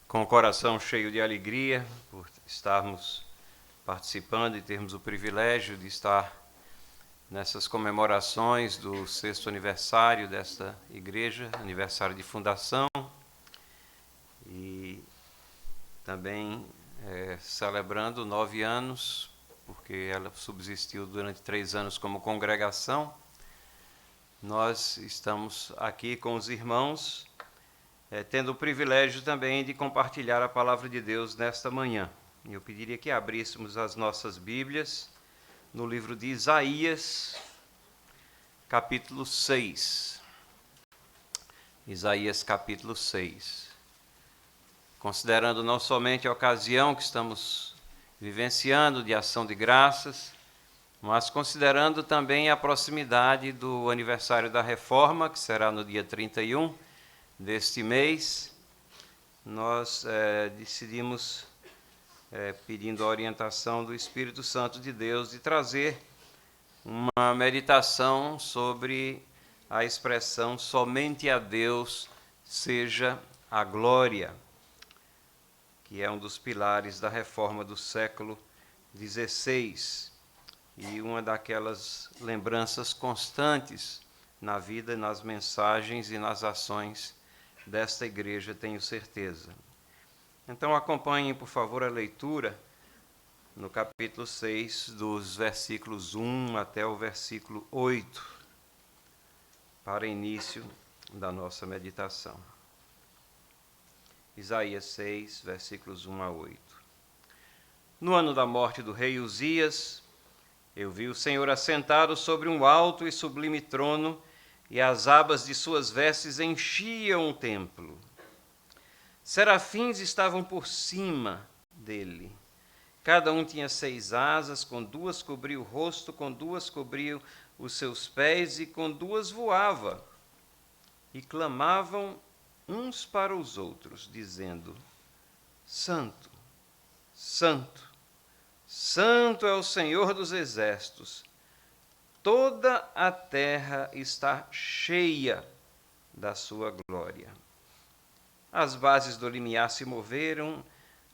com o coração cheio de alegria por estarmos participando e termos o privilégio de estar nessas comemorações do 6º aniversário desta igreja, aniversário de fundação, e também celebrando 9 anos, porque ela subsistiu durante 3 anos como congregação. Nós estamos aqui com os irmãos, tendo o privilégio também de compartilhar a palavra de Deus nesta manhã. Eu pediria que abríssemos as nossas Bíblias no livro de Isaías, capítulo 6. Isaías, capítulo 6. Considerando não somente a ocasião que estamos vivenciando de ação de graças, mas considerando também a proximidade do aniversário da Reforma, que será no dia 31 deste mês, nós decidimos, pedindo a orientação do Espírito Santo de Deus, de trazer uma meditação sobre a expressão somente a Deus seja a glória, que é um dos pilares da Reforma do século XVI e uma daquelas lembranças constantes na vida, nas mensagens e nas ações desta igreja, tenho certeza. Então acompanhem, por favor, a leitura no capítulo 6, dos versículos 1 até o versículo 8, para início da nossa meditação. Isaías 6, versículos 1 a 8. No ano da morte do rei Uzias, eu vi o Senhor assentado sobre um alto e sublime trono, e as abas de suas vestes enchiam o templo. Serafins estavam por cima dele. Cada um tinha 6 asas, com 2 cobria o rosto, com 2 cobria os seus pés, e com 2 voava. E clamavam uns para os outros, dizendo: Santo, Santo, Santo é o Senhor dos exércitos. Toda a terra está cheia da sua glória. As bases do limiar se moveram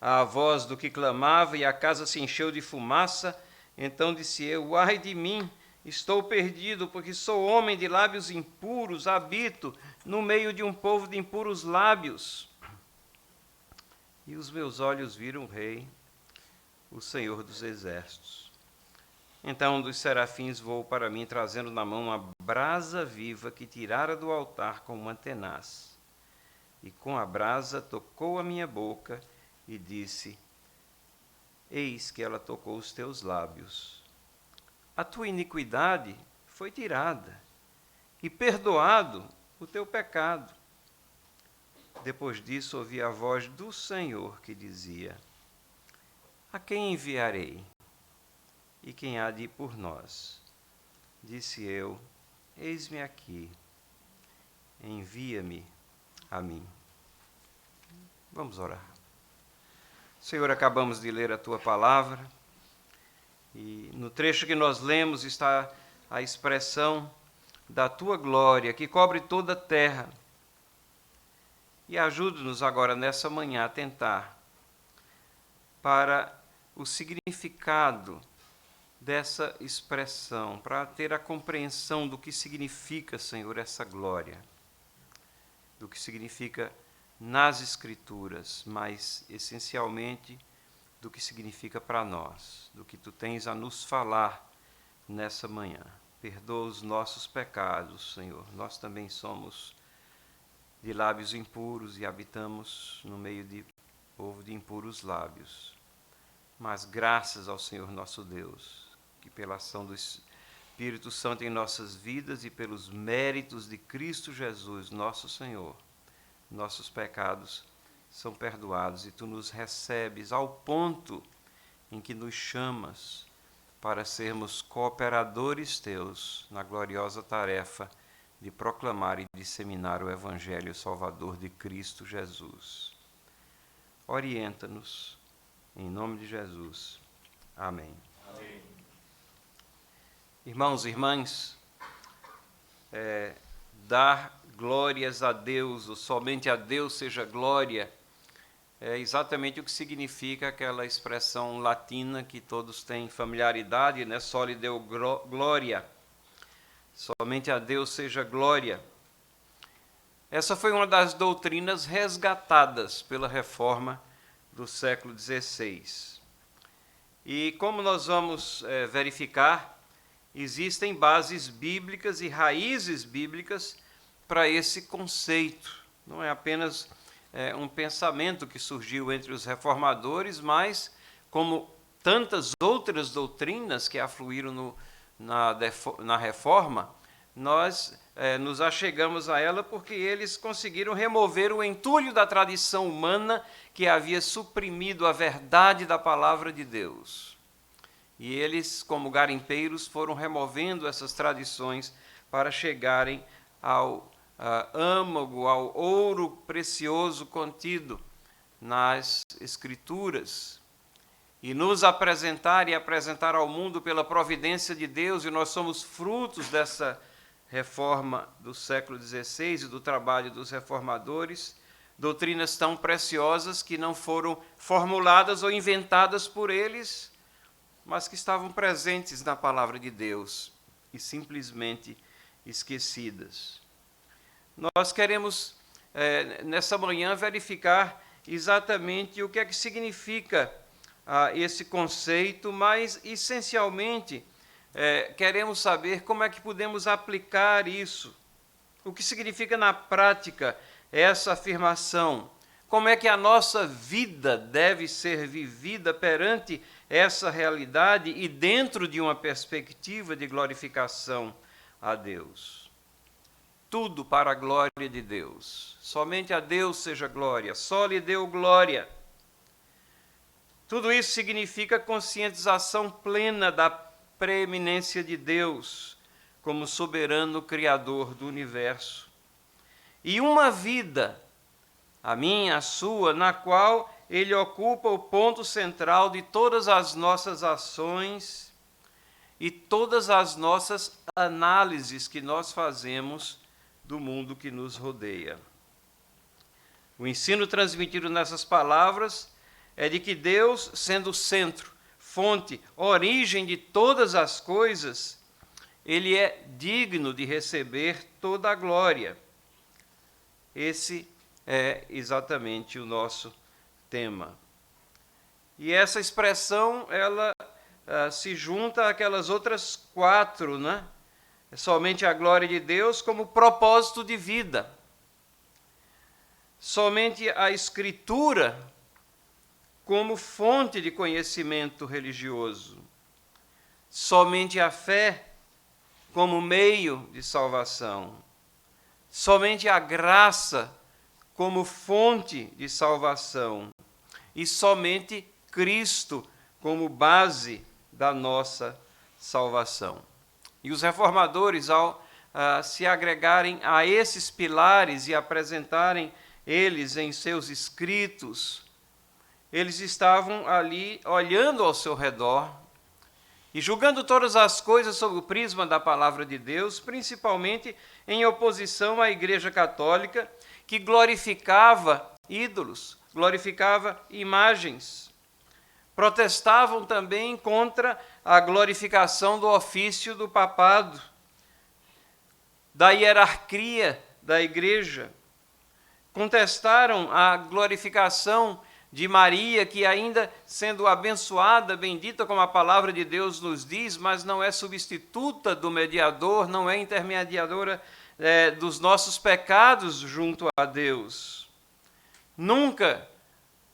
à voz do que clamava, e a casa se encheu de fumaça. Então disse eu: ai de mim, estou perdido, porque sou homem de lábios impuros, habito no meio de um povo de impuros lábios. E os meus olhos viram o Rei, o Senhor dos exércitos. Então um dos serafins voou para mim, trazendo na mão uma brasa viva que tirara do altar com uma tenaz. E com a brasa tocou a minha boca e disse: eis que ela tocou os teus lábios. A tua iniquidade foi tirada, e perdoado o teu pecado. Depois disso ouvi a voz do Senhor que dizia: a quem enviarei? E quem há de ir por nós? Disse eu: eis-me aqui, envia-me a mim. Vamos orar. Senhor, acabamos de ler a tua palavra, e no trecho que nós lemos está a expressão da tua glória, que cobre toda a terra. E ajude-nos agora nessa manhã a atentar para o significado dessa expressão, para ter a compreensão do que significa, Senhor, essa glória, do que significa nas Escrituras, mas essencialmente do que significa para nós, do que tu tens a nos falar nessa manhã. Perdoa os nossos pecados, Senhor. Nós também somos de lábios impuros e habitamos no meio de povo de impuros lábios. Mas graças ao Senhor nosso Deus, que pela ação do Espírito Santo em nossas vidas e pelos méritos de Cristo Jesus, nosso Senhor, nossos pecados são perdoados, e tu nos recebes ao ponto em que nos chamas para sermos cooperadores teus na gloriosa tarefa de proclamar e disseminar o Evangelho Salvador de Cristo Jesus. Orienta-nos, em nome de Jesus. Amém. Amém. Irmãos e irmãs, dar glórias a Deus, ou somente a Deus seja glória, é exatamente o que significa aquela expressão latina que todos têm familiaridade, né? Soli Deo gloria. Somente a Deus seja glória. Essa foi uma das doutrinas resgatadas pela Reforma do século XVI. E como nós vamos verificar, existem bases bíblicas e raízes bíblicas para esse conceito. Não é apenas um pensamento que surgiu entre os reformadores, mas como tantas outras doutrinas que afluíram na Reforma, nós nos achegamos a ela porque eles conseguiram remover o entulho da tradição humana que havia suprimido a verdade da palavra de Deus. E eles, como garimpeiros, foram removendo essas tradições para chegarem ao âmago, ao ouro precioso contido nas Escrituras, e nos apresentar e apresentar ao mundo pela providência de Deus, e nós somos frutos dessa reforma do século XVI e do trabalho dos reformadores, doutrinas tão preciosas que não foram formuladas ou inventadas por eles, mas que estavam presentes na palavra de Deus e simplesmente esquecidas. Nós queremos, nessa manhã, verificar exatamente o que é que significa esse conceito, mas, essencialmente, queremos saber como é que podemos aplicar isso. O que significa, na prática, essa afirmação? Como é que a nossa vida deve ser vivida perante essa realidade e dentro de uma perspectiva de glorificação a Deus? Tudo para a glória de Deus. Somente a Deus seja glória. Só lhe deu glória. Tudo isso significa conscientização plena da preeminência de Deus como soberano criador do universo. E uma vida, a minha, a sua, na qual Ele ocupa o ponto central de todas as nossas ações e todas as nossas análises que nós fazemos do mundo que nos rodeia. O ensino transmitido nessas palavras é de que Deus, sendo o centro, fonte, origem de todas as coisas, Ele é digno de receber toda a glória. Esse é exatamente o nosso tema. E essa expressão, ela se junta àquelas outras 4, né? Somente a glória de Deus como propósito de vida. Somente a Escritura como fonte de conhecimento religioso. Somente a fé como meio de salvação. Somente a graça como fonte de salvação. E somente Cristo como base da nossa salvação. E os reformadores, ao se agregarem a esses pilares e apresentarem eles em seus escritos, eles estavam ali olhando ao seu redor e julgando todas as coisas sob o prisma da palavra de Deus, principalmente em oposição à Igreja Católica, que glorificava ídolos, glorificava imagens. Protestavam também contra a glorificação do ofício do papado, da hierarquia da igreja. Contestaram a glorificação de Maria, que ainda sendo abençoada, bendita como a palavra de Deus nos diz, mas não é substituta do mediador, não é intermediadora dos nossos pecados junto a Deus. Nunca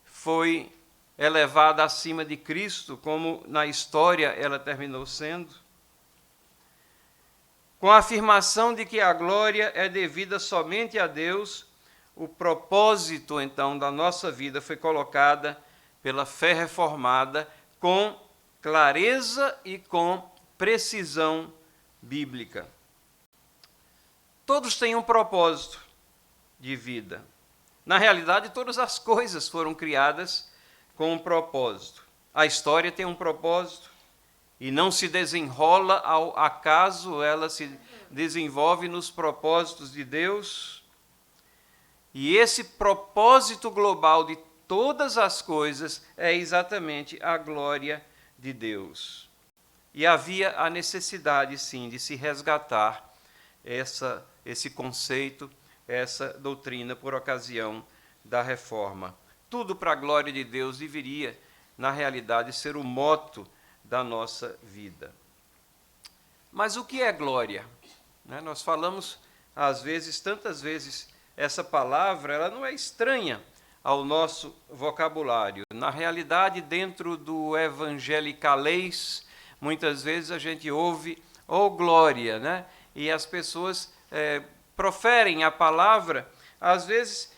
foi elevada acima de Cristo, como na história ela terminou sendo. Com a afirmação de que a glória é devida somente a Deus, o propósito, então, da nossa vida foi colocada pela fé reformada com clareza e com precisão bíblica. Todos têm um propósito de vida. Na realidade, todas as coisas foram criadas com um propósito. A história tem um propósito e não se desenrola ao acaso, ela se desenvolve nos propósitos de Deus. E esse propósito global de todas as coisas é exatamente a glória de Deus. E havia a necessidade, sim, de se resgatar esse conceito, essa doutrina por ocasião da reforma. Tudo para a glória de Deus deveria, na realidade, ser o moto da nossa vida. Mas o que é glória? Nós falamos, às vezes, tantas vezes, essa palavra, ela não é estranha ao nosso vocabulário. Na realidade, dentro do evangelicalês, muitas vezes a gente ouve, glória, né? E as pessoas proferem a palavra, às vezes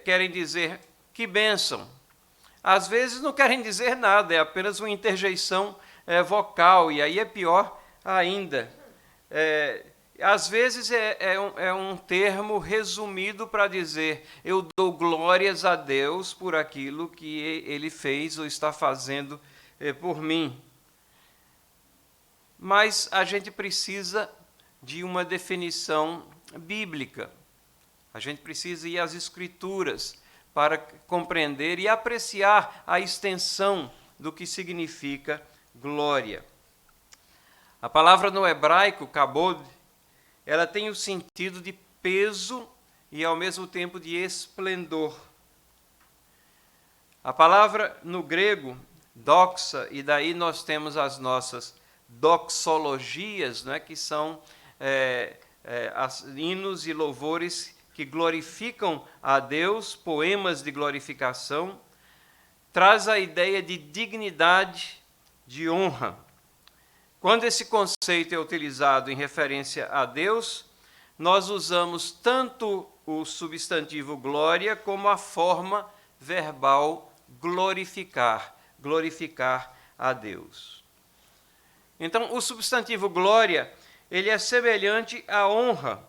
querem dizer que bênção, às vezes não querem dizer nada, é apenas uma interjeição vocal, e aí é pior ainda. Às vezes é um termo resumido para dizer: eu dou glórias a Deus por aquilo que Ele fez ou está fazendo por mim. Mas a gente precisa de uma definição bíblica. A gente precisa ir às Escrituras para compreender e apreciar a extensão do que significa glória. A palavra no hebraico, kabod, ela tem o sentido de peso e, ao mesmo tempo, de esplendor. A palavra no grego, doxa, e daí nós temos as nossas doxologias, né, que são hinos e louvores que glorificam a Deus, poemas de glorificação, traz a ideia de dignidade, de honra. Quando esse conceito é utilizado em referência a Deus, nós usamos tanto o substantivo glória como a forma verbal glorificar, glorificar a Deus. Então, o substantivo glória, ele é semelhante à honra,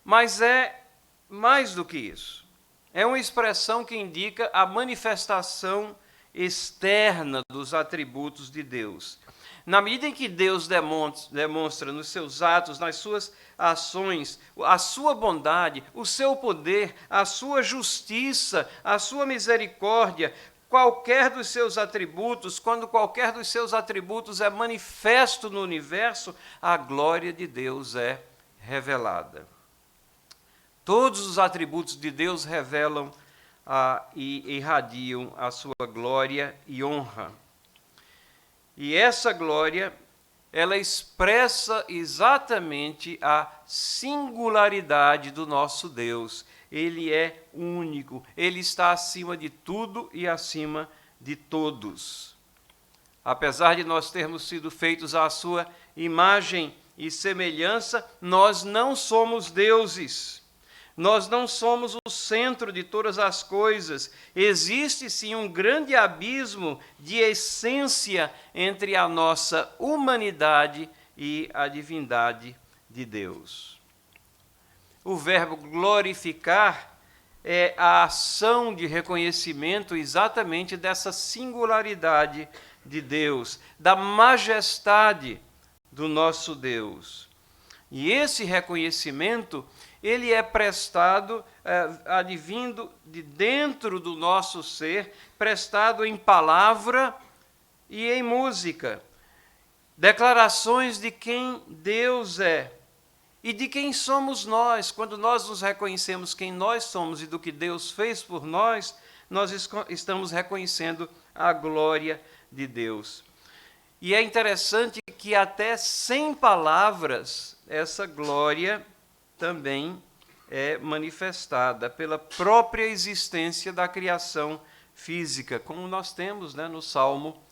mas é mais do que isso. É uma expressão que indica a manifestação externa dos atributos de Deus. Na medida em que Deus demonstra nos seus atos, nas suas ações, a sua bondade, o seu poder, a sua justiça, a sua misericórdia, qualquer dos seus atributos, quando qualquer dos seus atributos é manifesto no universo, a glória de Deus é revelada. Todos os atributos de Deus revelam e irradiam a sua glória e honra. E essa glória, ela expressa exatamente a singularidade do nosso Deus. Ele é único, ele está acima de tudo e acima de todos. Apesar de nós termos sido feitos à sua imagem e semelhança, nós não somos deuses. Nós não somos o centro de todas as coisas. Existe sim um grande abismo de essência entre a nossa humanidade e a divindade de Deus. O verbo glorificar é a ação de reconhecimento exatamente dessa singularidade de Deus, da majestade do nosso Deus. E esse reconhecimento, ele é prestado, advindo de dentro do nosso ser, prestado em palavra e em música. Declarações de quem Deus é e de quem somos nós. Quando nós nos reconhecemos quem nós somos e do que Deus fez por nós, nós estamos reconhecendo a glória de Deus. E é interessante que até sem palavras, essa glória também é manifestada pela própria existência da criação física, como nós temos, no Salmo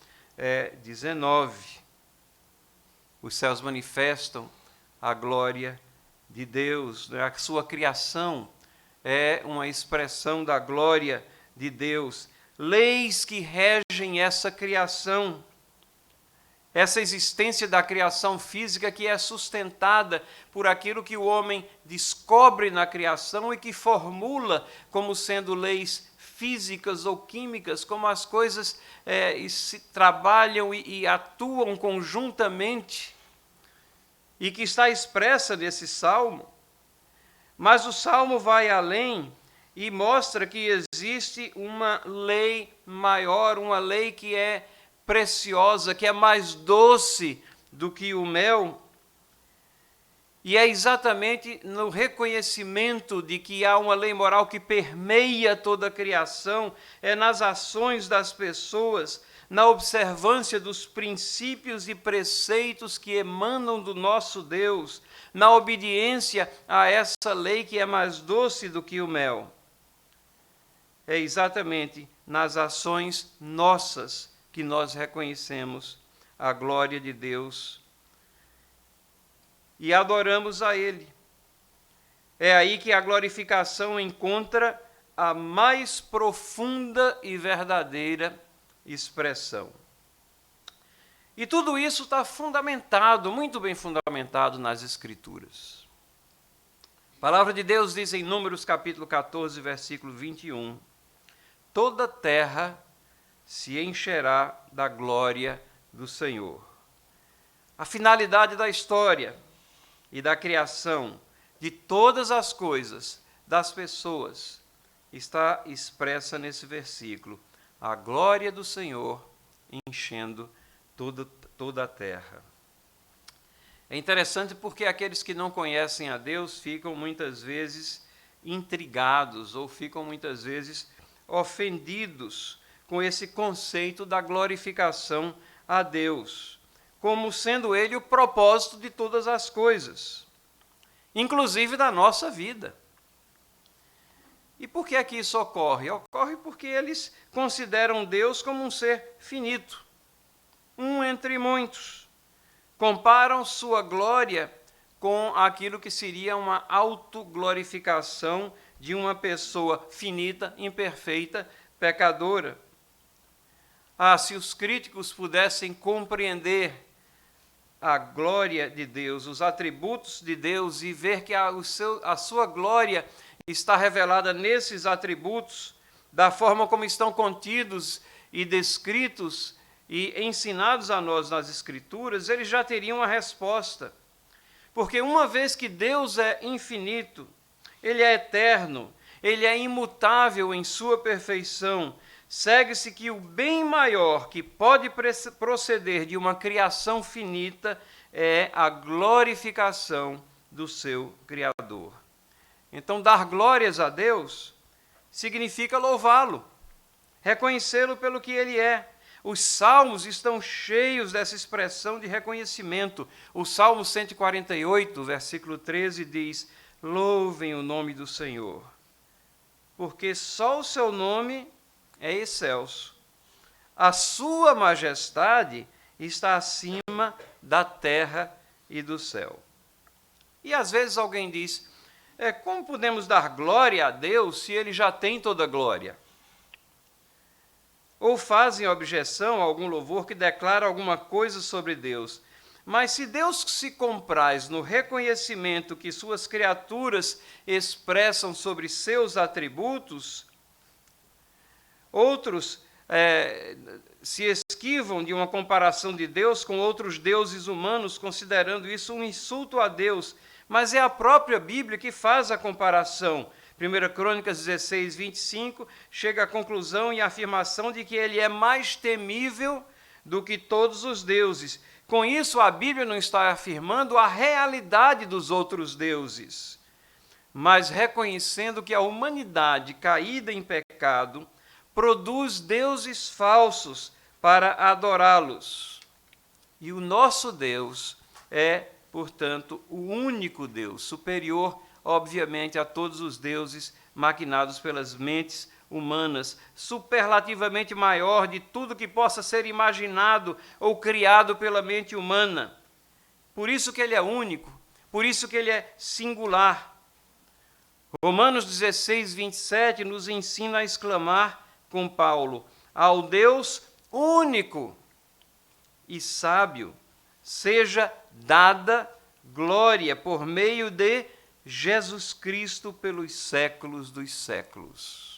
19. Os céus manifestam a glória de Deus, a sua criação é uma expressão da glória de Deus. Leis que regem essa criação, essa existência da criação física que é sustentada por aquilo que o homem descobre na criação e que formula como sendo leis físicas ou químicas, como as coisas se trabalham e atuam conjuntamente, e que está expressa nesse salmo. Mas o salmo vai além e mostra que existe uma lei maior, uma lei que é preciosa, que é mais doce do que o mel. E é exatamente no reconhecimento de que há uma lei moral que permeia toda a criação, é nas ações das pessoas, na observância dos princípios e preceitos que emanam do nosso Deus, na obediência a essa lei que é mais doce do que o mel. É exatamente nas ações nossas que nós reconhecemos a glória de Deus e adoramos a Ele. É aí que a glorificação encontra a mais profunda e verdadeira expressão. E tudo isso está fundamentado, muito bem fundamentado nas Escrituras. A palavra de Deus diz em Números capítulo 14, versículo 21, toda terra se encherá da glória do Senhor. A finalidade da história e da criação de todas as coisas, das pessoas, está expressa nesse versículo. A glória do Senhor enchendo toda a terra. É interessante porque aqueles que não conhecem a Deus ficam muitas vezes intrigados ou ficam muitas vezes ofendidos com esse conceito da glorificação a Deus, como sendo Ele o propósito de todas as coisas, inclusive da nossa vida. E por que é que isso ocorre? Ocorre porque eles consideram Deus como um ser finito, um entre muitos. Comparam sua glória com aquilo que seria uma autoglorificação de uma pessoa finita, imperfeita, pecadora. Se os críticos pudessem compreender a glória de Deus, os atributos de Deus e ver que a sua glória está revelada nesses atributos, da forma como estão contidos e descritos e ensinados a nós nas Escrituras, eles já teriam a resposta. Porque uma vez que Deus é infinito, Ele é eterno, Ele é imutável em sua perfeição, segue-se que o bem maior que pode proceder de uma criação finita é a glorificação do seu Criador. Então, dar glórias a Deus significa louvá-lo, reconhecê-lo pelo que Ele é. Os salmos estão cheios dessa expressão de reconhecimento. O Salmo 148, versículo 13, diz: louvem o nome do Senhor, porque só o seu nome é excelso. A sua majestade está acima da terra e do céu. E às vezes alguém diz, como podemos dar glória a Deus se Ele já tem toda a glória? Ou fazem objeção a algum louvor que declara alguma coisa sobre Deus. Mas se Deus se compraz no reconhecimento que suas criaturas expressam sobre seus atributos, outros se esquivam de uma comparação de Deus com outros deuses humanos, considerando isso um insulto a Deus. Mas é a própria Bíblia que faz a comparação. 1 Crônicas 16, 25, chega à conclusão e à afirmação de que Ele é mais temível do que todos os deuses. Com isso, a Bíblia não está afirmando a realidade dos outros deuses, mas reconhecendo que a humanidade caída em pecado produz deuses falsos para adorá-los. E o nosso Deus é, portanto, o único Deus, superior, obviamente, a todos os deuses maquinados pelas mentes humanas, superlativamente maior de tudo que possa ser imaginado ou criado pela mente humana. Por isso que Ele é único, por isso que Ele é singular. Romanos 16, 27 nos ensina a exclamar com Paulo: ao Deus único e sábio seja dada glória por meio de Jesus Cristo pelos séculos dos séculos.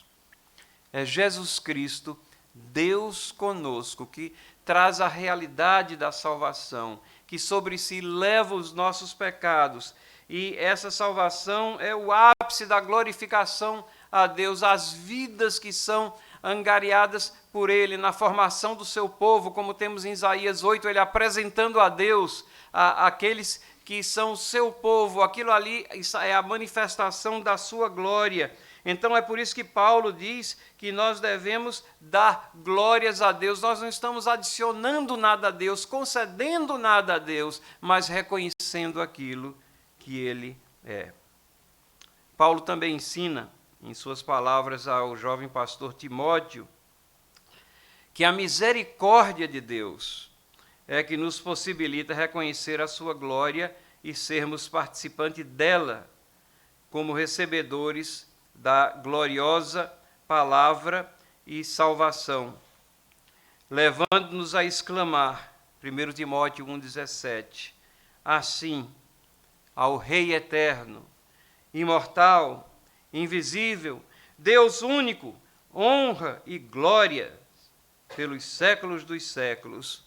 É Jesus Cristo, Deus conosco, que traz a realidade da salvação, que sobre si leva os nossos pecados. E essa salvação é o ápice da glorificação a Deus, as vidas que são angariadas por ele na formação do seu povo, como temos em Isaías 8, ele apresentando a Deus aqueles que são o seu povo, aquilo ali é a manifestação da sua glória. Então é por isso que Paulo diz que nós devemos dar glórias a Deus. Nós não estamos adicionando nada a Deus, concedendo nada a Deus, mas reconhecendo aquilo que ele é. Paulo também ensina, em suas palavras ao jovem pastor Timóteo, que a misericórdia de Deus é que nos possibilita reconhecer a sua glória e sermos participantes dela, como recebedores da gloriosa palavra e salvação, levando-nos a exclamar, 1 Timóteo 1,17, assim, ao Rei eterno, imortal, invisível, Deus único, honra e glória pelos séculos dos séculos.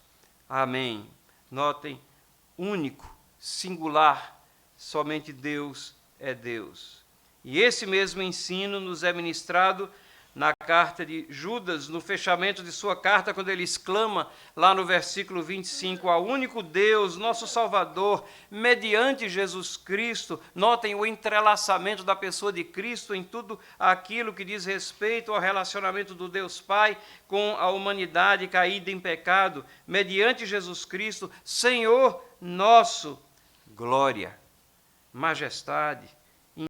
Amém. Notem, único, singular, somente Deus é Deus. E esse mesmo ensino nos é ministrado na carta de Judas, no fechamento de sua carta, quando ele exclama lá no versículo 25, ao único Deus, nosso Salvador, mediante Jesus Cristo. Notem o entrelaçamento da pessoa de Cristo em tudo aquilo que diz respeito ao relacionamento do Deus Pai com a humanidade caída em pecado, mediante Jesus Cristo, Senhor nosso, glória, majestade,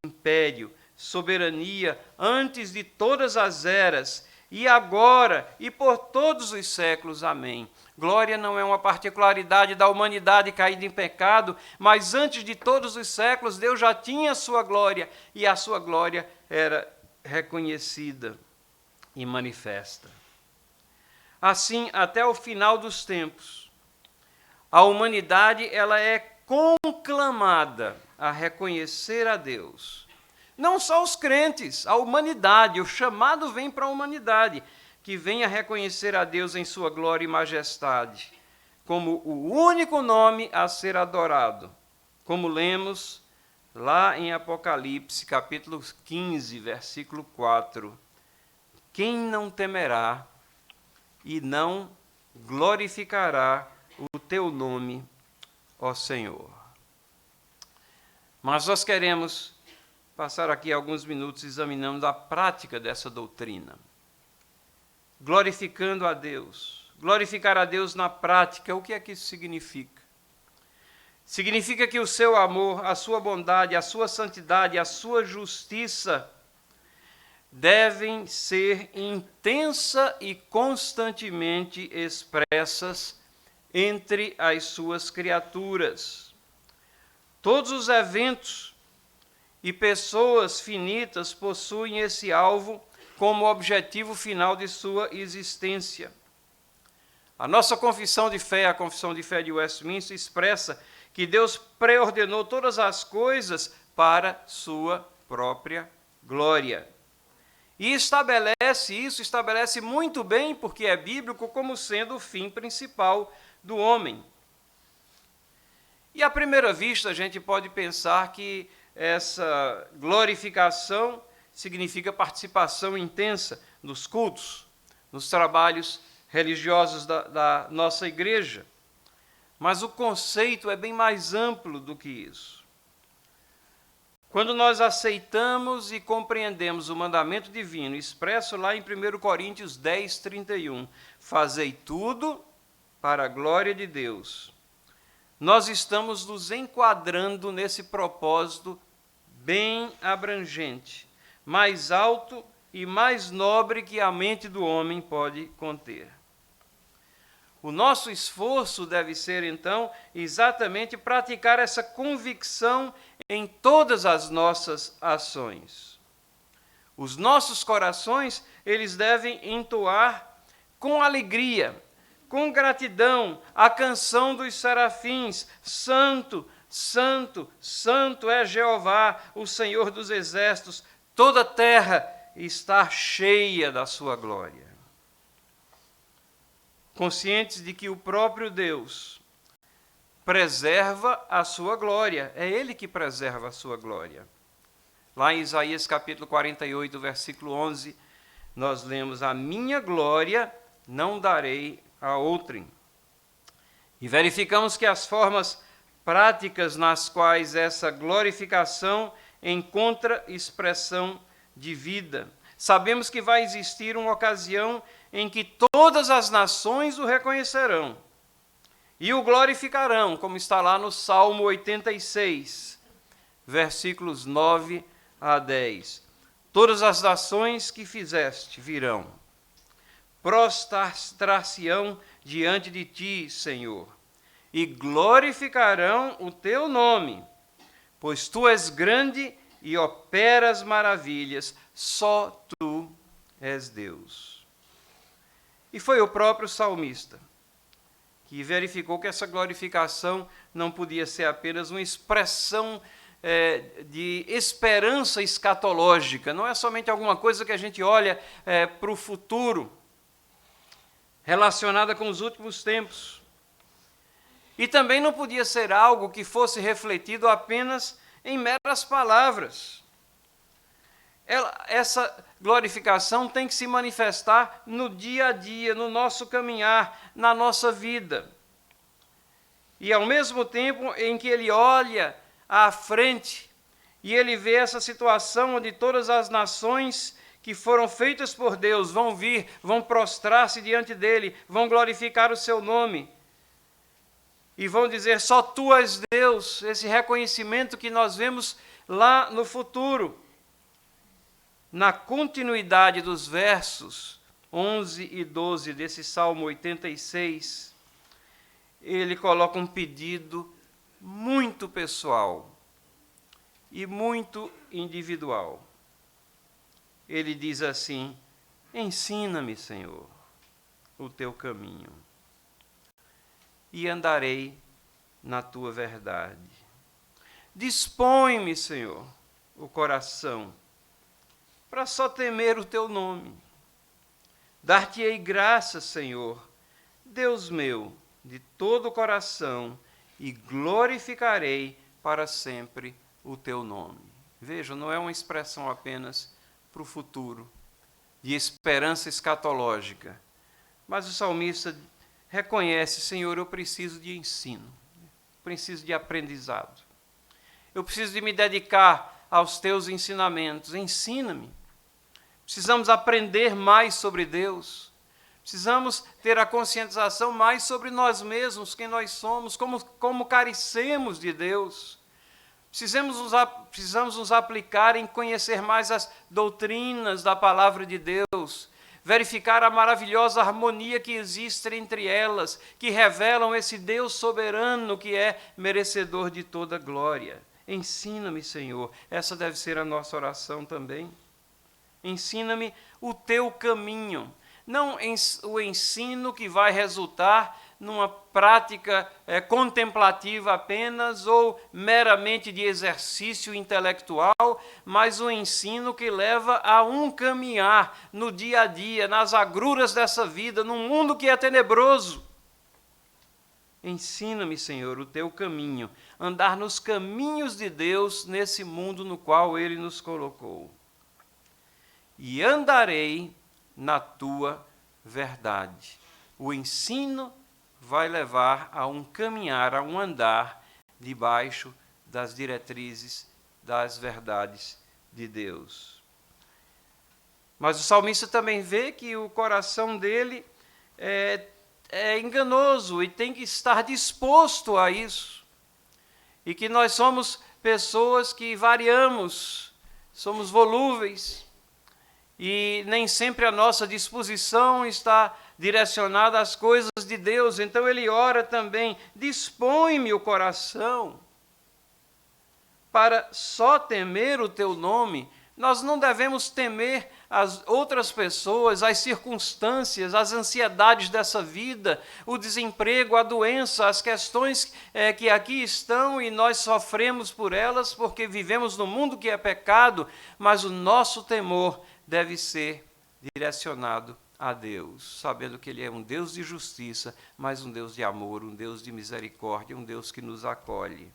império, soberania, antes de todas as eras, e agora, e por todos os séculos. Amém. Glória não é uma particularidade da humanidade caída em pecado, mas antes de todos os séculos, Deus já tinha a sua glória, e a sua glória era reconhecida e manifesta. Assim, até o final dos tempos, a humanidade ela é conclamada a reconhecer a Deus. Não só os crentes, a humanidade, o chamado vem para a humanidade, que vem a reconhecer a Deus em sua glória e majestade, como o único nome a ser adorado, como lemos lá em Apocalipse, capítulo 15, versículo 4. Quem não temerá e não glorificará o teu nome, ó Senhor? Mas nós queremos passar aqui alguns minutos examinando a prática dessa doutrina. Glorificando a Deus. Glorificar a Deus na prática, o que é que isso significa? Significa que o seu amor, a sua bondade, a sua santidade, a sua justiça devem ser intensa e constantemente expressas entre as suas criaturas. Todos os eventos e pessoas finitas possuem esse alvo como objetivo final de sua existência. A nossa confissão de fé, a confissão de fé de Westminster, expressa que Deus preordenou todas as coisas para sua própria glória. E estabelece muito bem, porque é bíblico, como sendo o fim principal do homem. E à primeira vista a gente pode pensar que essa glorificação significa participação intensa nos cultos, nos trabalhos religiosos da nossa igreja. Mas o conceito é bem mais amplo do que isso. Quando nós aceitamos e compreendemos o mandamento divino expresso lá em 1 Coríntios 10, 31, fazei tudo para a glória de Deus, nós estamos nos enquadrando nesse propósito bem abrangente, mais alto e mais nobre que a mente do homem pode conter. O nosso esforço deve ser, então, exatamente praticar essa convicção em todas as nossas ações. Os nossos corações, eles devem entoar com alegria, com gratidão, a canção dos serafins: Santo, Santo, Santo é Jeová, o Senhor dos exércitos, toda a terra está cheia da sua glória. Conscientes de que o próprio Deus preserva a sua glória, é Ele que preserva a sua glória. Lá em Isaías capítulo 48, versículo 11, nós lemos: a minha glória não darei a outrem. E verificamos que as formas práticas nas quais essa glorificação encontra expressão de vida. Sabemos que vai existir uma ocasião em que todas as nações o reconhecerão e o glorificarão, como está lá no Salmo 86, versículos 9 a 10. Todas as nações que fizeste virão, prostrar-se-ão diante de ti, Senhor, e glorificarão o teu nome, pois tu és grande e operas maravilhas, só tu és Deus. E foi o próprio salmista que verificou que essa glorificação não podia ser apenas uma expressão de esperança escatológica, não é somente alguma coisa que a gente olha para o futuro, relacionada com os últimos tempos. E também não podia ser algo que fosse refletido apenas em meras palavras. Essa glorificação tem que se manifestar no dia a dia, no nosso caminhar, na nossa vida. E ao mesmo tempo em que ele olha à frente e ele vê essa situação onde todas as nações que foram feitas por Deus vão vir, vão prostrar-se diante dele, vão glorificar o seu nome e vão dizer: só tu és Deus. Esse reconhecimento que nós vemos lá no futuro. Na continuidade dos versos 11 e 12 desse Salmo 86, ele coloca um pedido muito pessoal e muito individual. Ele diz assim: ensina-me, Senhor, o teu caminho, e andarei na tua verdade. Dispõe-me, Senhor, o coração, para só temer o teu nome. Dar-te-ei graças, Senhor, Deus meu, de todo o coração, e glorificarei para sempre o teu nome. Veja, não é uma expressão apenas para o futuro, de esperança escatológica, mas o salmista reconhece: Senhor, eu preciso de ensino, preciso de aprendizado, eu preciso de me dedicar aos teus ensinamentos. Ensina-me. Precisamos aprender mais sobre Deus, precisamos ter a conscientização mais sobre nós mesmos, quem nós somos, como carecemos de Deus. Precisamos nos aplicar em conhecer mais as doutrinas da palavra de Deus, verificar a maravilhosa harmonia que existe entre elas, que revelam esse Deus soberano que é merecedor de toda glória. Ensina-me, Senhor. Essa deve ser a nossa oração também. Ensina-me o teu caminho, não o ensino que vai resultar numa prática contemplativa apenas ou meramente de exercício intelectual, mas o ensino que leva a um caminhar no dia a dia, nas agruras dessa vida, num mundo que é tenebroso. Ensina-me, Senhor, o teu caminho, andar nos caminhos de Deus nesse mundo no qual Ele nos colocou. E andarei na tua verdade. O ensino vai levar a um caminhar, a um andar debaixo das diretrizes, das verdades de Deus. Mas o salmista também vê que o coração dele é enganoso e tem que estar disposto a isso. E que nós somos pessoas que variamos, somos volúveis, e nem sempre a nossa disposição está direcionada às coisas de Deus. Então ele ora também: dispõe-me o coração para só temer o teu nome. Nós não devemos temer as outras pessoas, as circunstâncias, as ansiedades dessa vida, o desemprego, a doença, as questões que aqui estão e nós sofremos por elas porque vivemos no mundo que é pecado, mas o nosso temor deve ser direcionado a Deus, sabendo que Ele é um Deus de justiça, mas um Deus de amor, um Deus de misericórdia, um Deus que nos acolhe.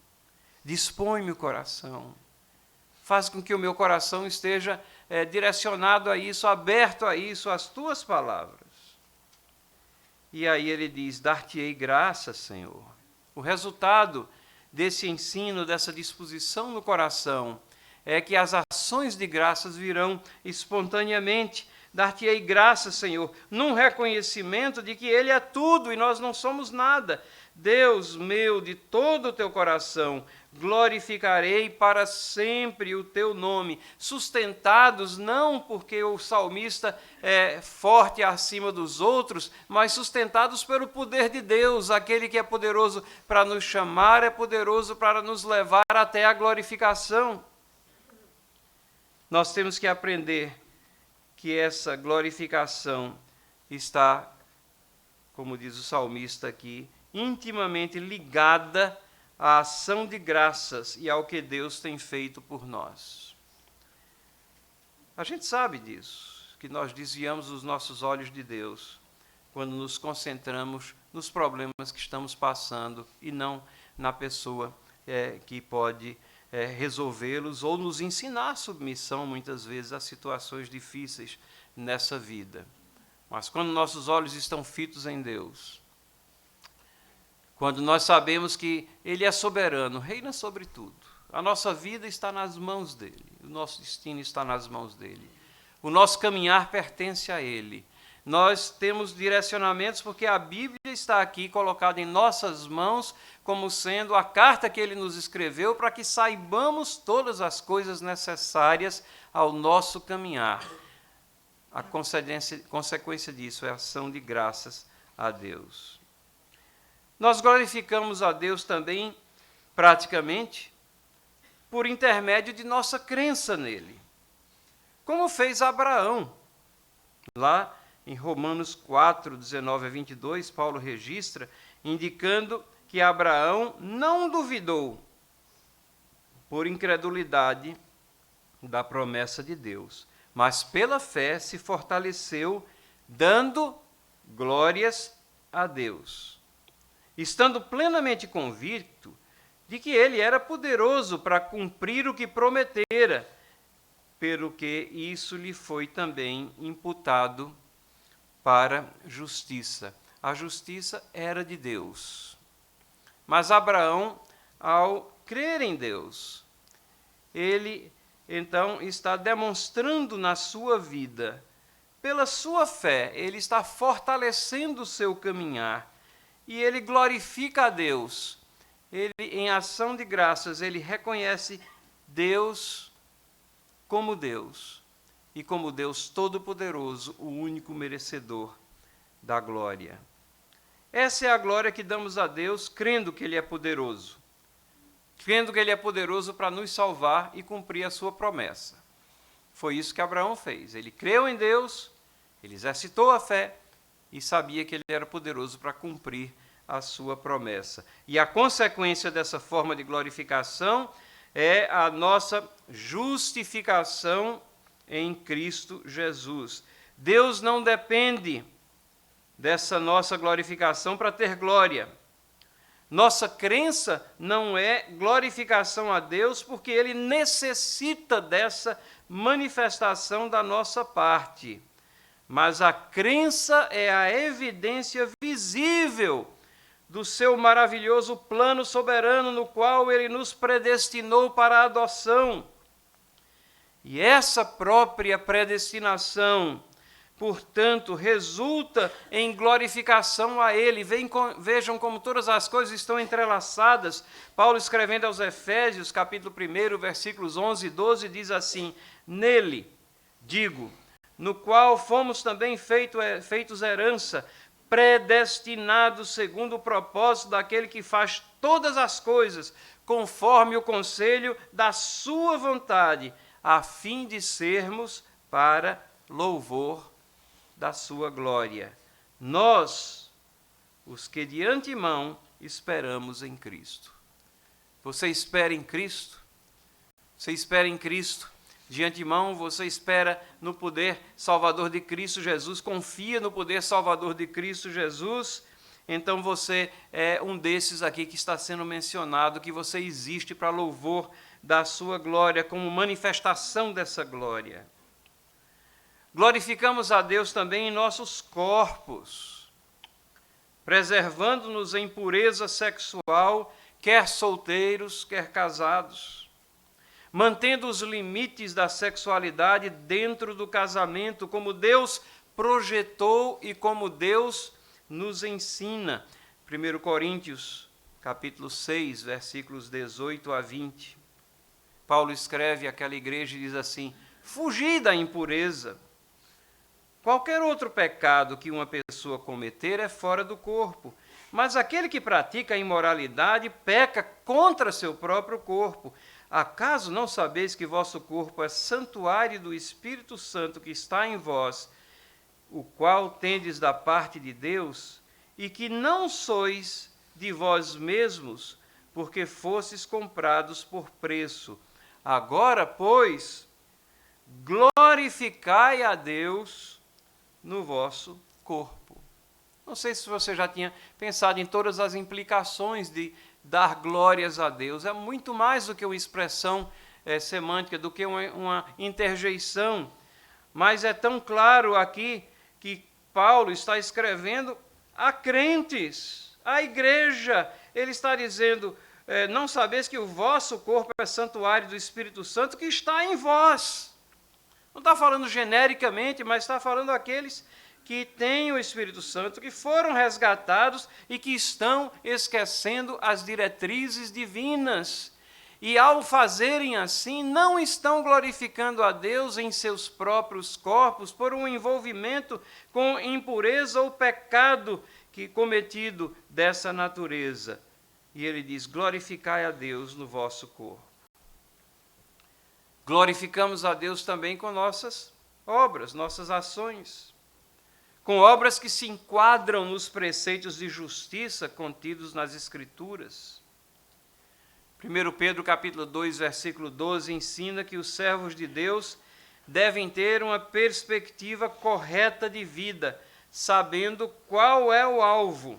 Dispõe-me o coração faz com que o meu coração esteja direcionado a isso, aberto a isso, às tuas palavras. E aí ele diz, dar-te-ei graça, Senhor. O resultado desse ensino, dessa disposição no coração, é que as ações de graças virão espontaneamente. Dar-te-ei graça, Senhor, num reconhecimento de que Ele é tudo e nós não somos nada. Deus meu, de todo o teu coração, glorificarei para sempre o teu nome, sustentados não porque o salmista é forte acima dos outros, mas sustentados pelo poder de Deus, aquele que é poderoso para nos chamar, é poderoso para nos levar até a glorificação. Nós temos que aprender que essa glorificação está, como diz o salmista aqui, intimamente ligada à ação de graças e ao que Deus tem feito por nós. A gente sabe disso, que nós desviamos os nossos olhos de Deus quando nos concentramos nos problemas que estamos passando e não na pessoa que pode resolvê-los ou nos ensinar a submissão, muitas vezes, a situações difíceis nessa vida. Mas quando nossos olhos estão fitos em Deus, quando nós sabemos que Ele é soberano, reina sobre tudo, a nossa vida está nas mãos dEle, o nosso destino está nas mãos dEle, o nosso caminhar pertence a Ele. Nós temos direcionamentos porque a Bíblia está aqui colocada em nossas mãos como sendo a carta que Ele nos escreveu para que saibamos todas as coisas necessárias ao nosso caminhar. A consequência disso é a ação de graças a Deus. Nós glorificamos a Deus também, praticamente, por intermédio de nossa crença nele, como fez Abraão. Lá em Romanos 4, 19 a 22, Paulo registra, indicando que Abraão não duvidou, por incredulidade, da promessa de Deus, mas pela fé se fortaleceu, dando glórias a Deus, estando plenamente convicto de que ele era poderoso para cumprir o que prometera, pelo que isso lhe foi também imputado para justiça. A justiça era de Deus. Mas Abraão, ao crer em Deus, ele então está demonstrando na sua vida, pela sua fé, ele está fortalecendo o seu caminhar e ele glorifica a Deus. Ele, em ação de graças, ele reconhece Deus como Deus e como Deus Todo-Poderoso, o único merecedor da glória. Essa é a glória que damos a Deus, crendo que Ele é poderoso. Crendo que Ele é poderoso para nos salvar e cumprir a sua promessa. Foi isso que Abraão fez. Ele creu em Deus, ele exercitou a fé e sabia que Ele era poderoso para cumprir a sua promessa. E a consequência dessa forma de glorificação é a nossa justificação em Cristo Jesus. Deus não depende dessa nossa glorificação para ter glória. Nossa crença não é glorificação a Deus porque Ele necessita dessa manifestação da nossa parte. Mas a crença é a evidência visível do seu maravilhoso plano soberano no qual Ele nos predestinou para a adoção. E essa própria predestinação, portanto, resulta em glorificação a Ele. Vejam como todas as coisas estão entrelaçadas. Paulo, escrevendo aos Efésios, capítulo 1, versículos 11 e 12, diz assim: nele, digo, no qual fomos também feitos herança, predestinados segundo o propósito daquele que faz todas as coisas, conforme o conselho da sua vontade, a fim de sermos para louvor da sua glória. Nós, os que de antemão esperamos em Cristo. Você espera em Cristo? Você espera em Cristo? De antemão, você espera no poder salvador de Cristo Jesus, confia no poder salvador de Cristo Jesus, então você é um desses aqui que está sendo mencionado, que você existe para louvor da sua glória, como manifestação dessa glória. Glorificamos a Deus também em nossos corpos, preservando-nos em pureza sexual, quer solteiros, quer casados, mantendo os limites da sexualidade dentro do casamento, como Deus projetou e como Deus nos ensina. 1 Coríntios, capítulo 6, versículos 18 a 20. Paulo escreve àquela igreja e diz assim: fugi da impureza. Qualquer outro pecado que uma pessoa cometer é fora do corpo, mas aquele que pratica a imoralidade peca contra seu próprio corpo. Acaso não sabeis que vosso corpo é santuário do Espírito Santo que está em vós, o qual tendes da parte de Deus, e que não sois de vós mesmos, porque fostes comprados por preço? Agora, pois, glorificai a Deus no vosso corpo. Não sei se você já tinha pensado em todas as implicações de dar glórias a Deus. É muito mais do que uma expressão semântica, do que uma interjeição. Mas é tão claro aqui que Paulo está escrevendo a crentes, a igreja. Ele está dizendo: não sabeis que o vosso corpo é santuário do Espírito Santo que está em vós. Não está falando genericamente, mas está falando aqueles que têm o Espírito Santo, que foram resgatados e que estão esquecendo as diretrizes divinas. E ao fazerem assim, não estão glorificando a Deus em seus próprios corpos por um envolvimento com impureza ou pecado cometido dessa natureza. E ele diz: glorificai a Deus no vosso corpo. Glorificamos a Deus também com nossas obras, nossas ações, com obras que se enquadram nos preceitos de justiça contidos nas Escrituras. 1 Pedro capítulo 2, versículo 12, ensina que os servos de Deus devem ter uma perspectiva correta de vida, sabendo qual é o alvo.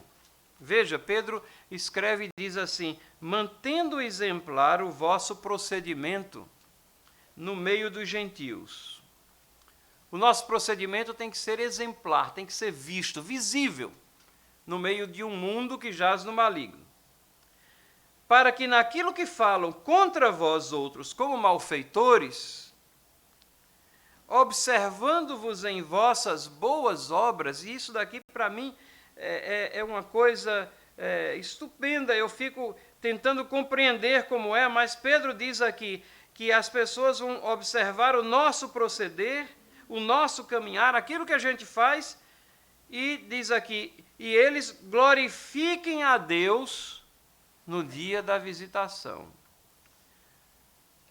Veja, Pedro escreve e diz assim: mantendo exemplar o vosso procedimento no meio dos gentios. O nosso procedimento tem que ser exemplar, tem que ser visto, visível, no meio de um mundo que jaz no maligno. Para que naquilo que falam contra vós outros como malfeitores, observando-vos em vossas boas obras, e isso daqui para mim é uma coisa estupenda, eu fico tentando compreender como é, mas Pedro diz aqui que as pessoas vão observar o nosso proceder, o nosso caminhar, aquilo que a gente faz, e diz aqui: e eles glorifiquem a Deus no dia da visitação.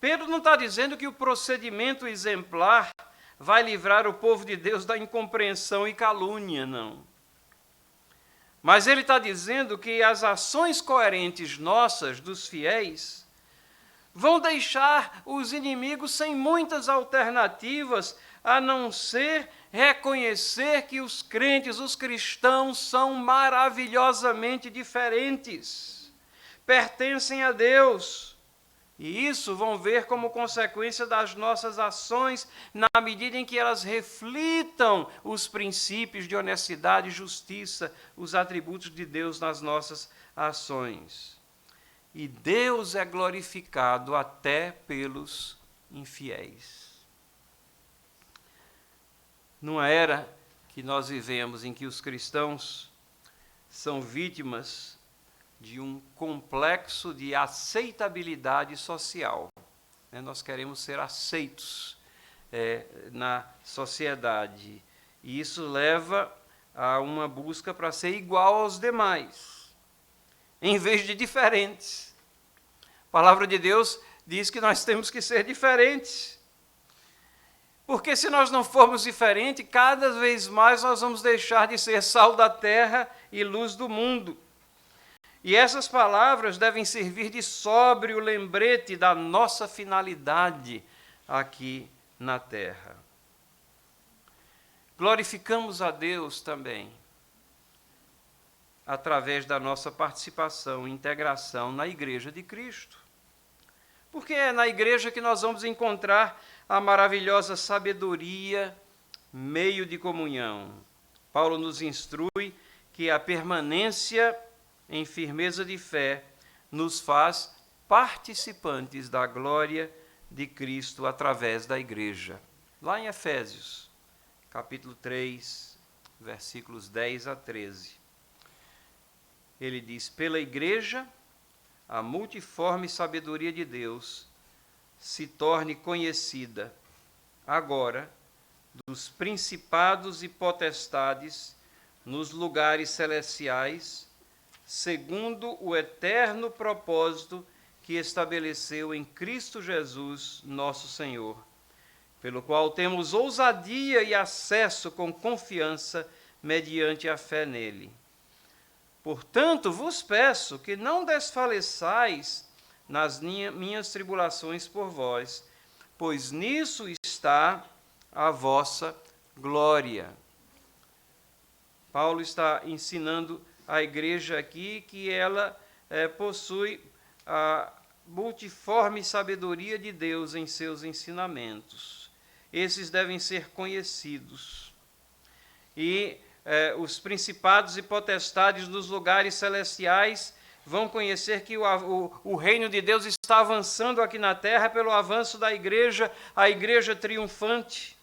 Pedro não está dizendo que o procedimento exemplar vai livrar o povo de Deus da incompreensão e calúnia, não. Mas ele está dizendo que as ações coerentes nossas, dos fiéis, vão deixar os inimigos sem muitas alternativas, a não ser reconhecer que os crentes, os cristãos, são maravilhosamente diferentes, pertencem a Deus. E isso vão ver como consequência das nossas ações, na medida em que elas reflitam os princípios de honestidade e justiça, os atributos de Deus nas nossas ações. E Deus é glorificado até pelos infiéis. Numa era que nós vivemos em que os cristãos são vítimas de um complexo de aceitabilidade social. Nós queremos ser aceitos na sociedade. E isso leva a uma busca para ser igual aos demais, em vez de diferentes. A palavra de Deus diz que nós temos que ser diferentes. Porque se nós não formos diferentes, cada vez mais nós vamos deixar de ser sal da terra e luz do mundo. E essas palavras devem servir de sóbrio lembrete da nossa finalidade aqui na terra. Glorificamos a Deus também através da nossa participação e integração na Igreja de Cristo. Porque é na igreja que nós vamos encontrar a maravilhosa sabedoria, meio de comunhão. Paulo nos instrui que a permanência em firmeza de fé nos faz participantes da glória de Cristo através da igreja. Lá em Efésios, capítulo 3, versículos 10 a 13. Ele diz: pela igreja, a multiforme sabedoria de Deus se torne conhecida agora dos principados e potestades nos lugares celestiais, segundo o eterno propósito que estabeleceu em Cristo Jesus, nosso Senhor, pelo qual temos ousadia e acesso com confiança mediante a fé nele. Portanto, vos peço que não desfaleçais nas minhas tribulações por vós, pois nisso está a vossa glória. Paulo está ensinando à igreja aqui que ela possui a multiforme sabedoria de Deus em seus ensinamentos. Esses devem ser conhecidos. E os principados e potestades dos lugares celestiais vão conhecer que o reino de Deus está avançando aqui na terra pelo avanço da igreja, a igreja triunfante,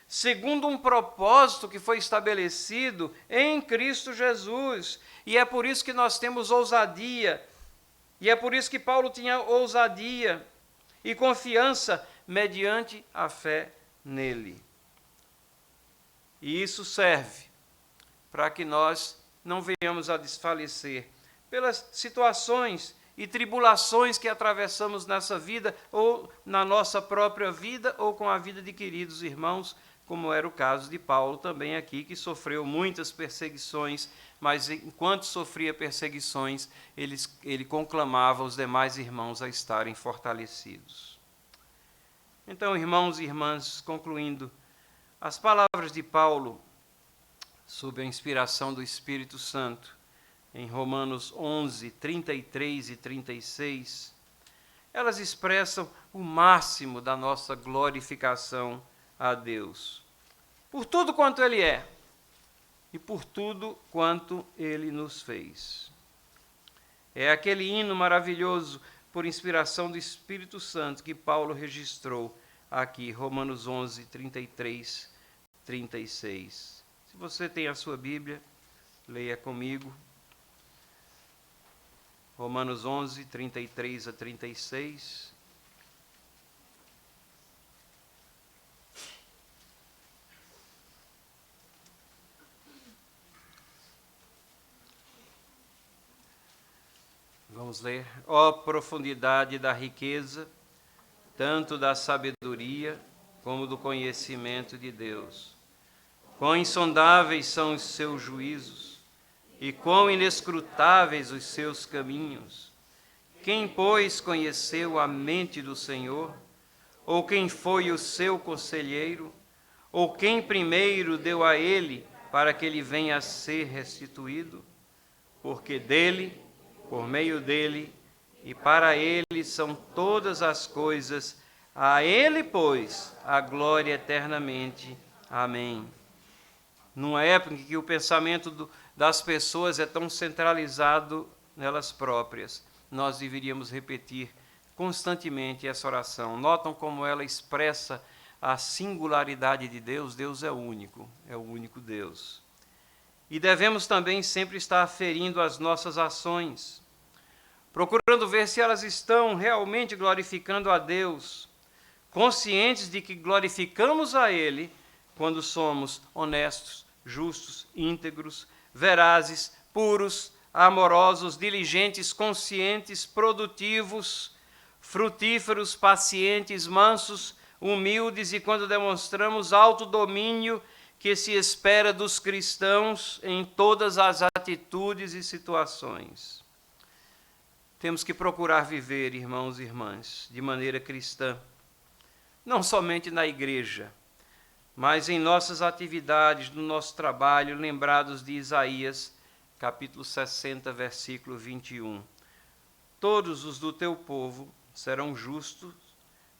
segundo um propósito que foi estabelecido em Cristo Jesus. E é por isso que nós temos ousadia, e é por isso que Paulo tinha ousadia e confiança mediante a fé nele. E isso serve para que nós não venhamos a desfalecer pelas situações e tribulações que atravessamos nessa vida, ou na nossa própria vida, ou com a vida de queridos irmãos, como era o caso de Paulo também aqui, que sofreu muitas perseguições, mas enquanto sofria perseguições, ele conclamava os demais irmãos a estarem fortalecidos. Então, irmãos e irmãs, concluindo, as palavras de Paulo, sob a inspiração do Espírito Santo, em Romanos 11, 33 e 36, elas expressam o máximo da nossa glorificação a Deus, por tudo quanto Ele é e por tudo quanto Ele nos fez. É aquele hino maravilhoso, por inspiração do Espírito Santo, que Paulo registrou aqui, Romanos 11, 33, 36. Se você tem a sua Bíblia, leia comigo. Romanos 11, 33 a 36. Vamos ler. Ó profundidade da riqueza, tanto da sabedoria como do conhecimento de Deus. Quão insondáveis são os seus juízos, e quão inescrutáveis os seus caminhos. Quem, pois, conheceu a mente do Senhor? Ou quem foi o seu conselheiro? Ou quem primeiro deu a ele para que ele venha a ser restituído? Porque dele, por meio dele e para ele são todas as coisas. A ele, pois, a glória eternamente. Amém. Numa época em que o pensamento das pessoas é tão centralizado nelas próprias, nós deveríamos repetir constantemente essa oração. Notam como ela expressa a singularidade de Deus? Deus é o único Deus. E devemos também sempre estar aferindo as nossas ações, procurando ver se elas estão realmente glorificando a Deus, conscientes de que glorificamos a Ele quando somos honestos, justos, íntegros, verazes, puros, amorosos, diligentes, conscientes, produtivos, frutíferos, pacientes, mansos, humildes, e quando demonstramos autodomínio que se espera dos cristãos em todas as atitudes e situações. Temos que procurar viver, irmãos e irmãs, de maneira cristã, não somente na igreja, mas em nossas atividades, no nosso trabalho, lembrados de Isaías, capítulo 60, versículo 21. Todos os do teu povo serão justos,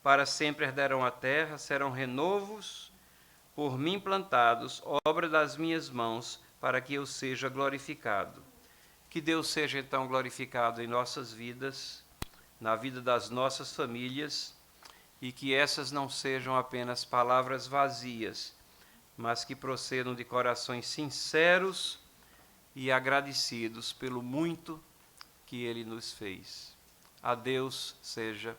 para sempre herdarão a terra, serão renovos, por mim plantados, obra das minhas mãos, para que eu seja glorificado. Que Deus seja então glorificado em nossas vidas, na vida das nossas famílias, e que essas não sejam apenas palavras vazias, mas que procedam de corações sinceros e agradecidos pelo muito que Ele nos fez. A Deus seja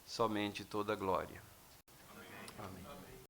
somente toda glória. Amém.